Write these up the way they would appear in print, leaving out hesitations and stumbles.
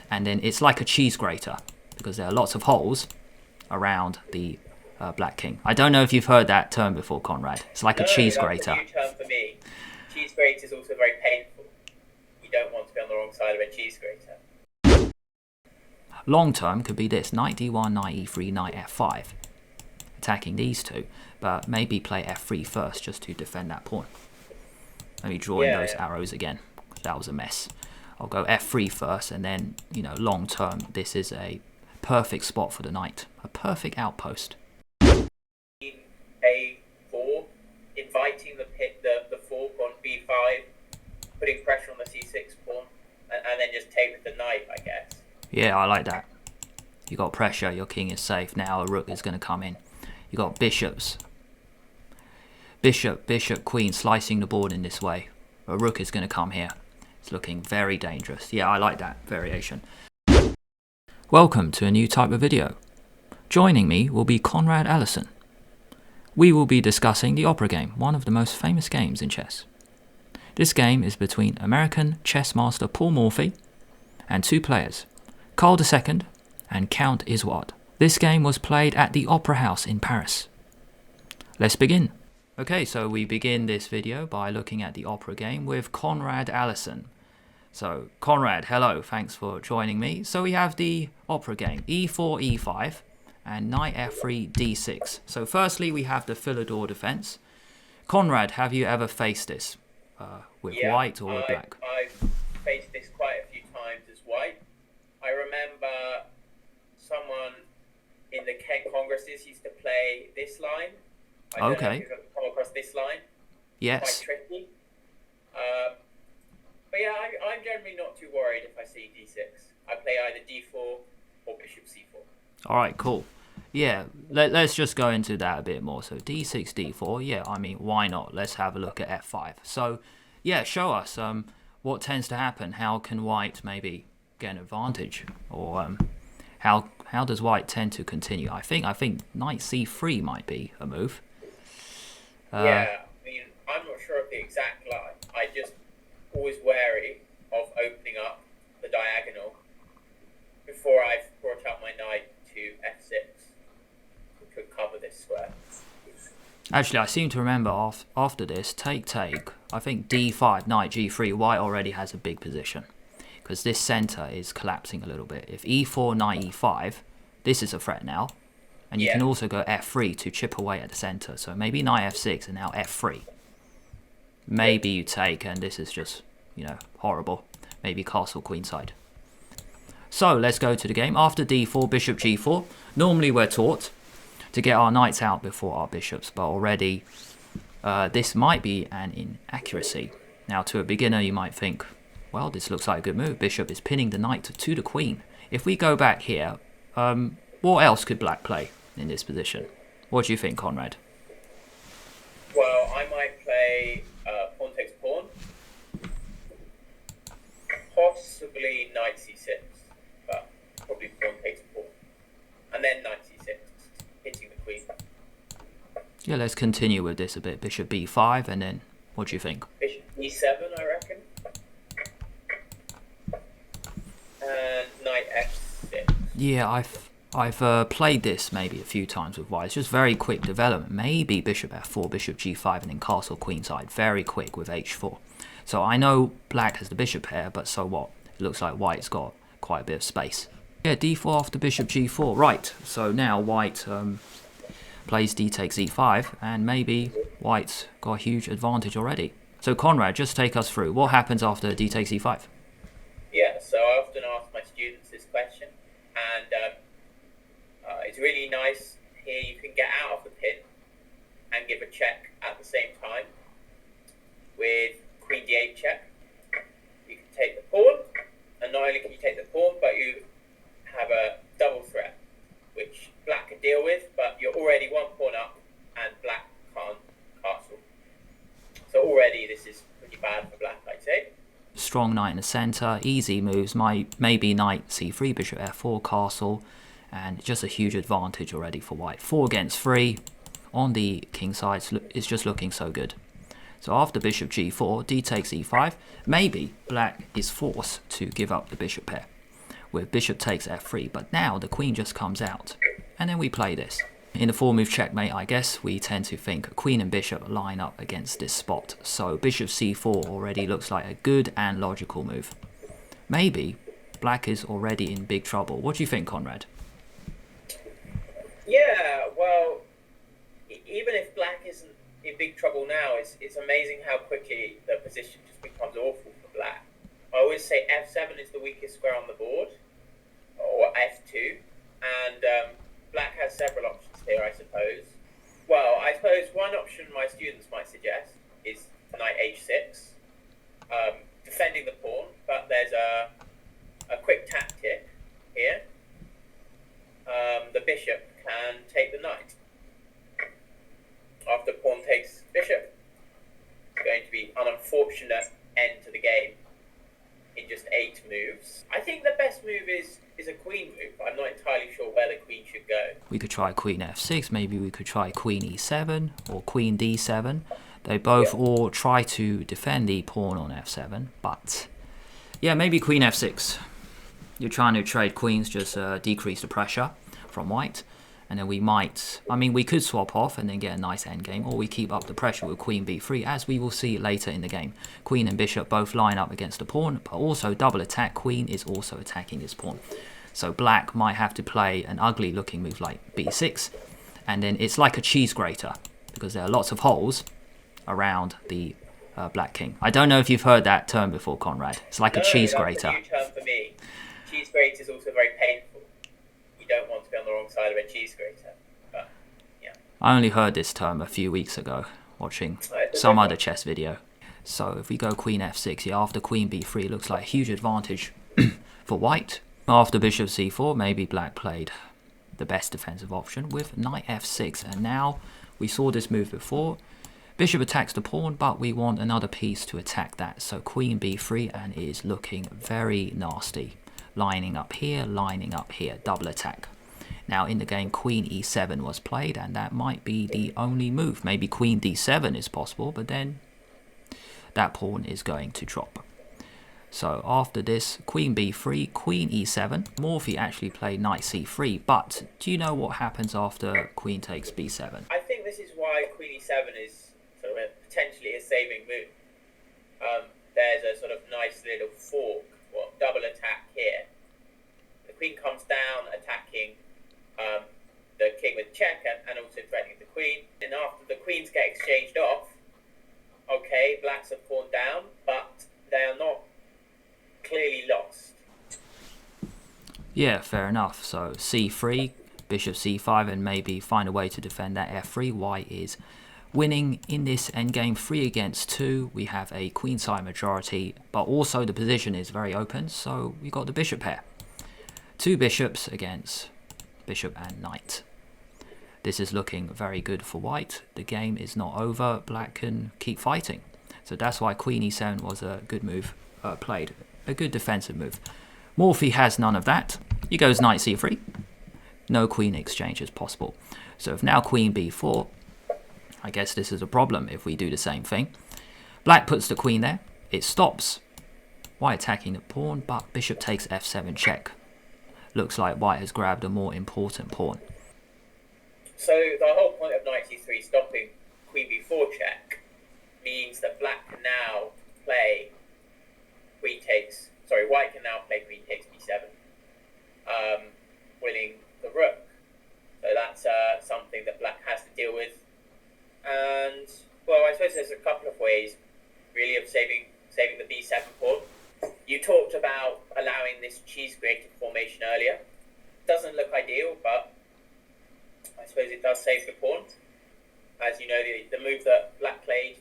and then it's like a cheese grater because there are lots of holes around the black king. I don't know if you've heard that term before, Conrad. It's like a cheese grater. That's a new term for me. Cheese grater is also very painful. You don't want to be on the wrong side of a cheese grater. Long term could be this: knight d1, knight e3, knight f5. Attacking these two, but maybe play f3 first just to defend that pawn. Let me draw in those arrows again. That was a mess. I'll go f3 first, and then, you know, long term, this is a perfect spot for the knight. A perfect outpost. A4, inviting the fork on b5, putting pressure on the c6 pawn, and then just take with the knight, I guess. Yeah, I like that. You got pressure, your king is safe. Now a rook is going to come in. You got bishops. Bishop, queen, slicing the board in this way. A rook is going to come here. It's looking very dangerous. Yeah, I like that variation. Welcome to a new type of video. Joining me will be Conrad Allison. We will be discussing the Opera Game, one of the most famous games in chess. This game is between American chess master Paul Morphy and two players, Carl II and Count Isouard. This game was played at the Opera House in Paris. Let's begin. Okay, so we begin this video by looking at the Opera Game with Conrad Allison. So, Conrad, hello, thanks for joining me. So we have the Opera Game, e4, e5, and knight f3, d6. So firstly, we have the Philidor defense. Conrad, have you ever faced this with white or with black? I've faced this quite a few times as white. I remember someone in the Kent Congresses used to play this line. I don't know if you've ever come across this line. Yes. Quite tricky. But yeah, I'm generally not too worried if I see d6. I play either d4 or bishop c4. All right, cool. Yeah, let's just go into that a bit more. So d6, d4, yeah, I mean, why not? Let's have a look at f5. So, yeah, show us what tends to happen. How can white maybe get an advantage? Or how does white tend to continue? I think knight c3 might be a move. Yeah, I mean, I'm not sure of the exact line. I just always wary of opening up the diagonal before I've brought out my knight to f6, which would cover this square. Actually, I seem to remember after this, take, I think d5, knight g3, white already has a big position. Because this center is collapsing a little bit. If e4, knight e5, this is a threat now. And you can also go f3 to chip away at the center. So maybe knight f6 and now f3. Maybe you take, and this is just, you know, horrible. Maybe castle queenside. So let's go to the game. After d4, bishop g4. Normally we're taught to get our knights out before our bishops. But already this might be an inaccuracy. Now to a beginner you might think, well, this looks like a good move. Bishop is pinning the knight to the queen. If we go back here, what else could black play in this position? What do you think, Conrad? Well, I might play pawn takes pawn. Possibly knight c6, but probably pawn takes pawn. And then knight c6, hitting the queen. Yeah, let's continue with this a bit. Bishop b5, and then what do you think? Bishop e7, I reckon. And knight f6. Yeah, I've played this maybe a few times with white. It's just very quick development. Maybe bishop f4, bishop g5, and then castle queenside. Very quick with h4. So I know black has the bishop pair, but so what? It looks like white's got quite a bit of space. Yeah, d4 after bishop g4. Right, so now white plays d takes e5, and maybe white's got a huge advantage already. So Conrad, just take us through. What happens after d takes e5? Yeah, so I often ask my students this question, and it's really nice here. You can get out of the pin and give a check at the same time with queen d8 check. You can take the pawn, and not only can you take the pawn, but you have a double threat, which black can deal with, but you're already one pawn up, and black can't castle. So already this is pretty bad for black, I'd say. Strong knight in the center, easy moves, maybe knight c3, bishop f4, castle, and just a huge advantage already for white. 4 against 3 on the king side is just looking so good. So after bishop g4, d takes e5, maybe black is forced to give up the bishop pair. with bishop takes f3, but now the queen just comes out. And then we play this. In the 4-move checkmate, I guess, we tend to think queen and bishop line up against this spot. So bishop c4 already looks like a good and logical move. Maybe black is already in big trouble. What do you think, Conrad? Yeah, well, even if black isn't in big trouble now, it's amazing how quickly the position just becomes awful for black. I always say f7 is the weakest square on the board, or f2, and black has several options here, I suppose. Well, I suppose one option my students might suggest is knight h6, defending the pawn, but there's a quick tactic here. The bishop can take the knight. After pawn takes bishop, it's going to be an unfortunate end to the game in just 8 moves. I think the best move is a queen move. I'm not entirely sure where the queen should go. We could try queen f6, maybe we could try queen e7 or queen d7. They both all try to defend the pawn on f7, but yeah, maybe queen f6. You're trying to trade queens, just decrease the pressure from white. And then we might, we could swap off and then get a nice endgame, or we keep up the pressure with queen b3, as we will see later in the game. Queen and bishop both line up against the pawn, but also double attack. Queen is also attacking this pawn. So black might have to play an ugly looking move like b6, and then it's like a cheese grater, because there are lots of holes around the black king. I don't know if you've heard that term before, Conrad. It's like a cheese grater. That's a new term for me. Cheese grater is also very painful. You don't want to be on the wrong side of a cheese grater. But, yeah. I only heard this term a few weeks ago, watching some other chess video. So if we go queen f6, yeah, after queen b3, looks like a huge advantage for white. After bishop c4, maybe black played the best defensive option with knight f6. And now, we saw this move before. Bishop attacks the pawn, but we want another piece to attack that. So queen b3, and it is looking very nasty. Lining up here, double attack. Now in the game, queen e7 was played, and that might be the only move. Maybe queen d7 is possible, but then that pawn is going to drop. So after this, queen b3, queen e7. Morphy actually played knight c3, but do you know what happens after queen takes b7? I think this is why queen e7 is sort of potentially a saving move. There's a sort of nice little fork, or double attack here. The queen comes down, attacking the king with check, and also threatening the queen. And after the queens get exchanged off, okay, blacks have pawned down, but they are not clearly lost. Yeah, fair enough. So c3, bishop c5, and maybe find a way to defend that f3. White is winning in this endgame 3 against 2. We have a queenside majority, but also the position is very open, so we got the bishop pair. 2 bishops against bishop and knight. This is looking very good for white. The game is not over. Black can keep fighting. So that's why queen e7 was a good move played. A good defensive move. Morphy has none of that. He goes knight c3. No queen exchange is possible. So if now queen b4, I guess this is a problem if we do the same thing. Black puts the queen there. It stops white attacking the pawn, but bishop takes f7 check. Looks like white has grabbed a more important pawn. So the whole point of knight c3 stopping queen b4 check means that black can now play white can now play queen takes b7, winning the rook. So that's something that black has to deal with. And, well, I suppose there's a couple of ways, really, of saving the b7 pawn. You talked about allowing this cheese grater formation earlier. Doesn't look ideal, but I suppose it does save the pawn. As you know, the move that black played,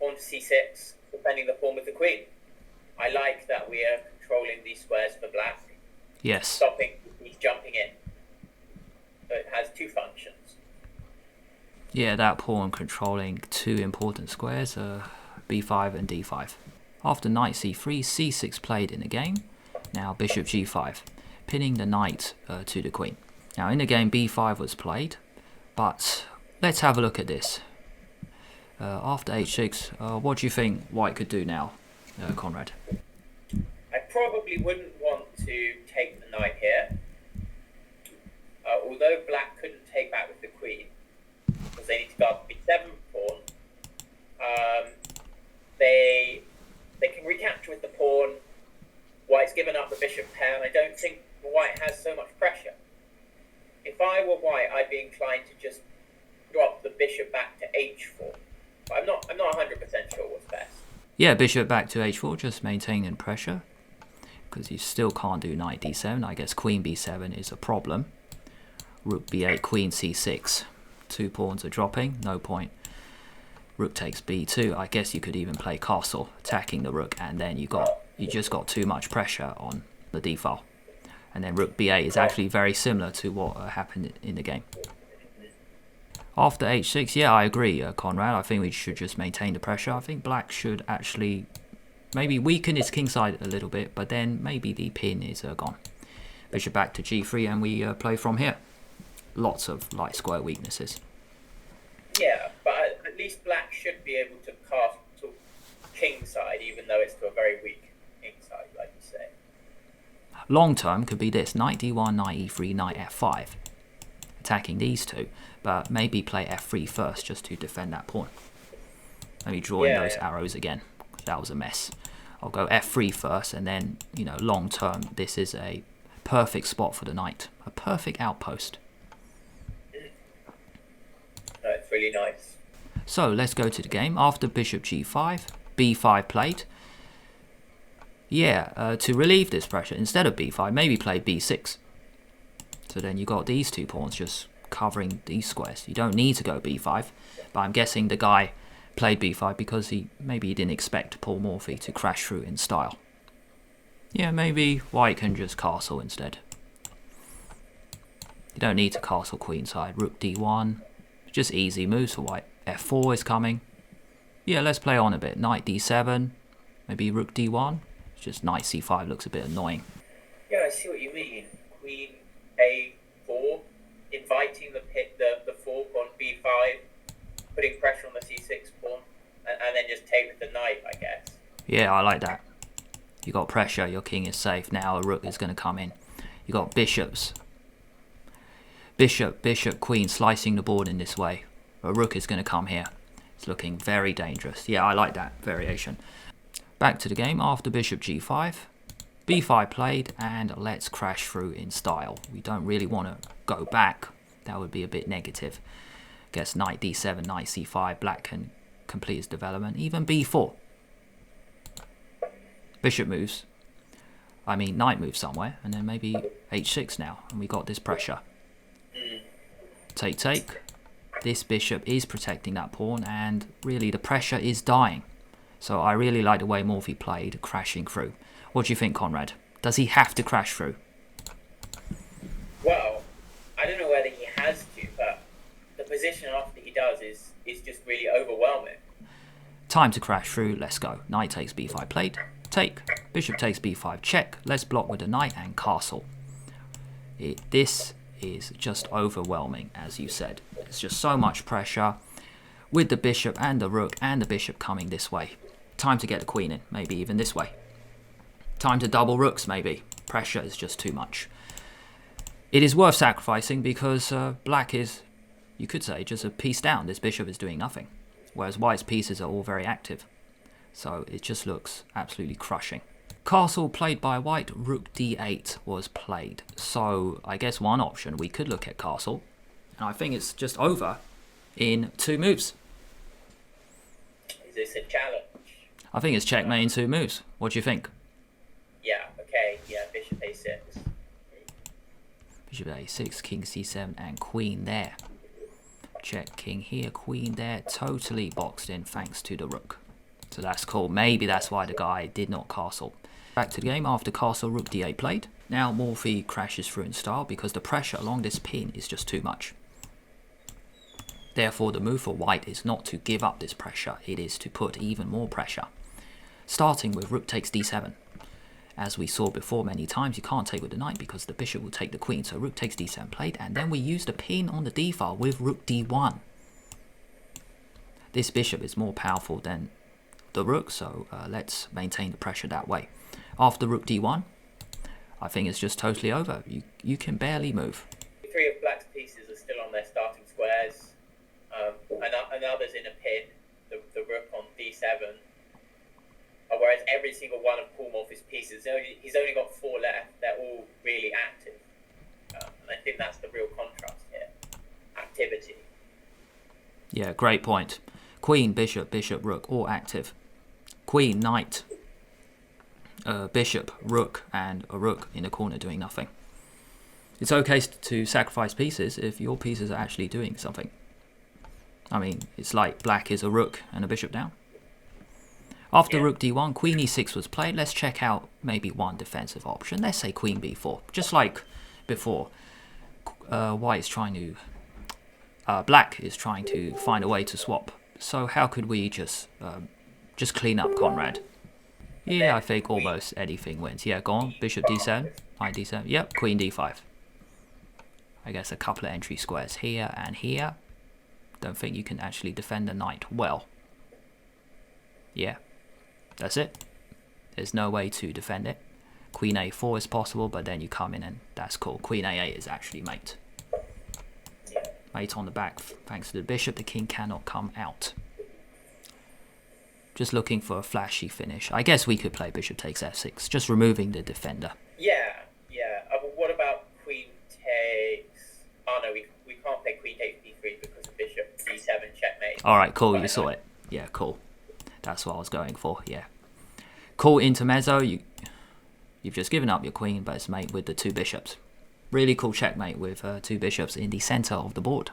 pawn to c6, defending the pawn with the queen. I like that we are controlling these squares for black. Yes. Stopping, he's jumping in. So it has 2 functions. Yeah, that pawn controlling 2 important squares, b5 and d5. After knight c3, c6 played in the game. Now bishop g5, pinning the knight to the queen. Now in the game, b5 was played, but let's have a look at this. After h6, what do you think white could do now, Conrad? I probably wouldn't want to take the knight here. Although black couldn't take back with the queen, because they need to guard the b7 pawn, they can recapture with the pawn. White's given up the bishop pair, and I don't think white has so much pressure. If I were white, I'd be inclined to just drop the bishop back to h4. But I'm not 100% sure what's best. Yeah, bishop back to h4, just maintaining pressure, because you still can't do knight d7. I guess queen b7 is a problem. Rook b8, queen c6. 2 pawns are dropping, no point. Rook takes b2. I guess you could even play castle, attacking the rook, and then you just got too much pressure on the d file. And then rook b8 is actually very similar to what happened in the game. After h6, yeah, I agree, Conrad. I think we should just maintain the pressure. I think black should actually maybe weaken his kingside a little bit, but then maybe the pin is gone. Bishop back to g3, and we play from here. Lots of light square weaknesses. Yeah, but at least black should be able to castle kingside, even though it's to a very weak kingside, like you say. Long term could be this: knight d1, knight e3, knight f5. Attacking these two, but maybe play f3 first just to defend that pawn. Maybe draw in those arrows again. That was a mess. I'll go f3 first, and then, you know, long term, this is a perfect spot for the knight. A perfect outpost. That's really nice. So let's go to the game. After bishop g5, b5 played. Yeah, to relieve this pressure, instead of b5, maybe play b6. So then you got these 2 pawns just covering these squares. You don't need to go b5, but I'm guessing the guy played b5 because maybe he didn't expect Paul Morphy to crash through in style. Yeah, maybe white can just castle instead. You don't need to castle queenside. Rook d1, just easy moves for white. f4 is coming. Yeah, let's play on a bit. Knight d7, maybe rook d1. Just knight c5 looks a bit annoying. Yeah, I see what you mean. Queen a4, inviting the 4 pawn b5, putting pressure on the c6 pawn, and then just take with the knight, I guess. Yeah, I like that. You got pressure, your king is safe. Now a rook is going to come in. You got bishops. Bishop, queen, slicing the board in this way. A rook is going to come here. It's looking very dangerous. Yeah, I like that variation. Back to the game after bishop g5. b5 played, and let's crash through in style. We don't really want to go back. That would be a bit negative. Guess knight d7, knight c5. Black can complete his development. Even b4. Bishop moves. Knight moves somewhere, and then maybe h6 now, and we got this pressure. Take. This bishop is protecting that pawn, and really the pressure is dying. So I really like the way Morphy played, crashing through. What do you think, Conrad? Does he have to crash through? Well, I don't know whether he has to, but the position after he does is just really overwhelming. Time to crash through, let's go. Knight takes b5 played. Take. Bishop takes b5 check. Let's block with the knight and castle. This is just overwhelming, as you said. It's just so much pressure with the bishop and the rook and the bishop coming this way. Time to get the queen in, maybe even this way. Time to double rooks, maybe. Pressure is just too much. It is worth sacrificing because black is, you could say, just a piece down. This bishop is doing nothing, whereas white's pieces are all very active. So it just looks absolutely crushing. Castle played by white, rook d8 was played. So I guess one option, we could look at castle. And I think it's just over in 2 moves. Is this a challenge? I think it's checkmate in 2 moves. What do you think? Yeah, okay, yeah, bishop a6. Bishop a6, king c7, and queen there. Check, king here, queen there. Totally boxed in thanks to the rook. So that's cool. Maybe that's why the guy did not castle. Back to the game after castle, rook d8 played. Now Morphy crashes through in style because the pressure along this pin is just too much. Therefore, the move for white is not to give up this pressure, it is to put even more pressure. Starting with rook takes d7. As we saw before many times, you can't take with the knight because the bishop will take the queen. So rook takes d7 played, and then we use the pin on the d file with rook d1. This bishop is more powerful than the rook, so let's maintain the pressure that way. After rook d1, I think it's just totally over. You can barely move. 3 of black's pieces are still on their starting squares. And others in a pin, the rook on d7. Whereas every single one of Paul Morphy's pieces, he's only got 4 left. They're all really active. And I think that's the real contrast here. Activity. Yeah, great point. Queen, bishop, bishop, rook, all active. Queen, knight, bishop, rook, and a rook in the corner doing nothing. It's okay to sacrifice pieces if your pieces are actually doing something. I mean, it's like black is a rook and a bishop down. After rook d1, queen e6 was played. Let's check out maybe one defensive option. Let's say queen b4. Just like before, white is trying to... black is trying to find a way to swap. So how could we just clean up Conrad? Yeah, I think almost anything wins. Yeah, go on. Bishop d7, knight d7. Yep, queen d5. I guess a couple of entry squares here and here. Don't think you can actually defend the knight well. Yeah, that's it. There's no way to defend it. Queen a4 is possible, but then you come in and that's cool. Queen a8 is actually mate. Mate on the back, thanks to the bishop, the king cannot come out. Just looking for a flashy finish. I guess we could play bishop takes f6, just removing the defender. Yeah. But what about queen takes... Oh no, we can't play queen takes b3 because of bishop d7 checkmate. Alright, cool, you saw it. Yeah, cool. That's what I was going for, yeah. Cool intermezzo, you've just given up your queen, but it's mate with the 2 bishops. Really cool checkmate with 2 bishops in the center of the board.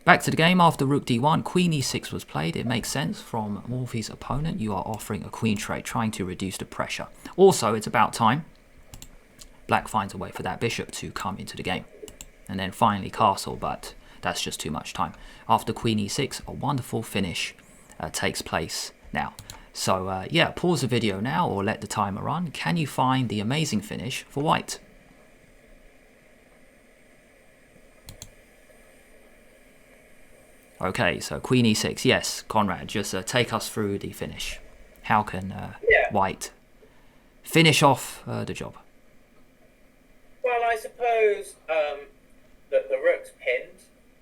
Back to the game. After rook d1, queen e6 was played. It makes sense from Morphy's opponent. You are offering a queen trade, trying to reduce the pressure. Also, it's about time black finds a way for that bishop to come into the game. And then finally castle, but that's just too much time. After queen e6, a wonderful finish takes place now. So yeah, pause the video now or let the timer run. Can you find the amazing finish for white? Okay, so queen e6. Yes, Conrad, just take us through the finish. How can white finish off the job? Well, I suppose the rook's pinned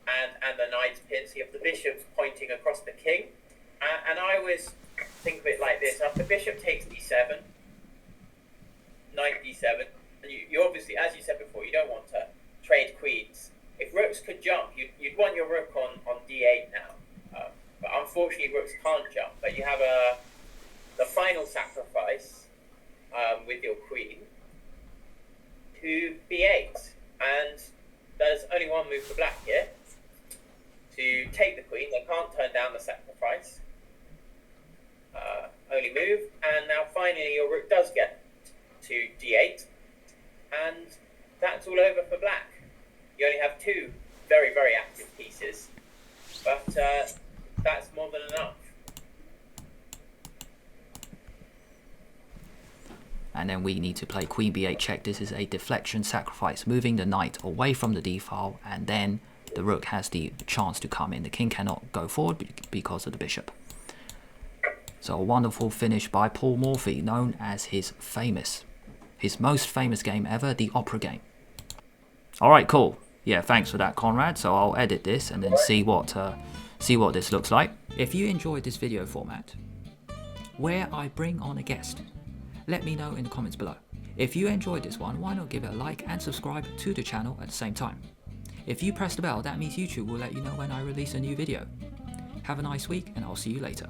and the knight's pinned, so you have the bishops pointing across the king. And I always think of it like this. After bishop takes d7, knight d7, and you obviously, as you said before, you don't want to trade queens. If rooks could jump, you'd want your rook on d8 now. But unfortunately, rooks can't jump. But you have the final sacrifice with your queen to b8. And there's only one move for black here. To take the queen, they can't turn down the sacrifice. Only move. And now finally, your rook does get to d8. And that's all over for black. You only have 2 very, very active pieces, but that's more than enough. And then we need to play queen b8 check. This is a deflection sacrifice, moving the knight away from the d file, and then the rook has the chance to come in. The king cannot go forward because of the bishop. So a wonderful finish by Paul Morphy, known as his most famous game ever, the Opera Game. Alright, cool. Yeah, thanks for that, Conrad. So I'll edit this and then see what this looks like. If you enjoyed this video format, where I bring on a guest, let me know in the comments below. If you enjoyed this one, why not give it a like and subscribe to the channel at the same time. If you press the bell, that means YouTube will let you know when I release a new video. Have a nice week, and I'll see you later.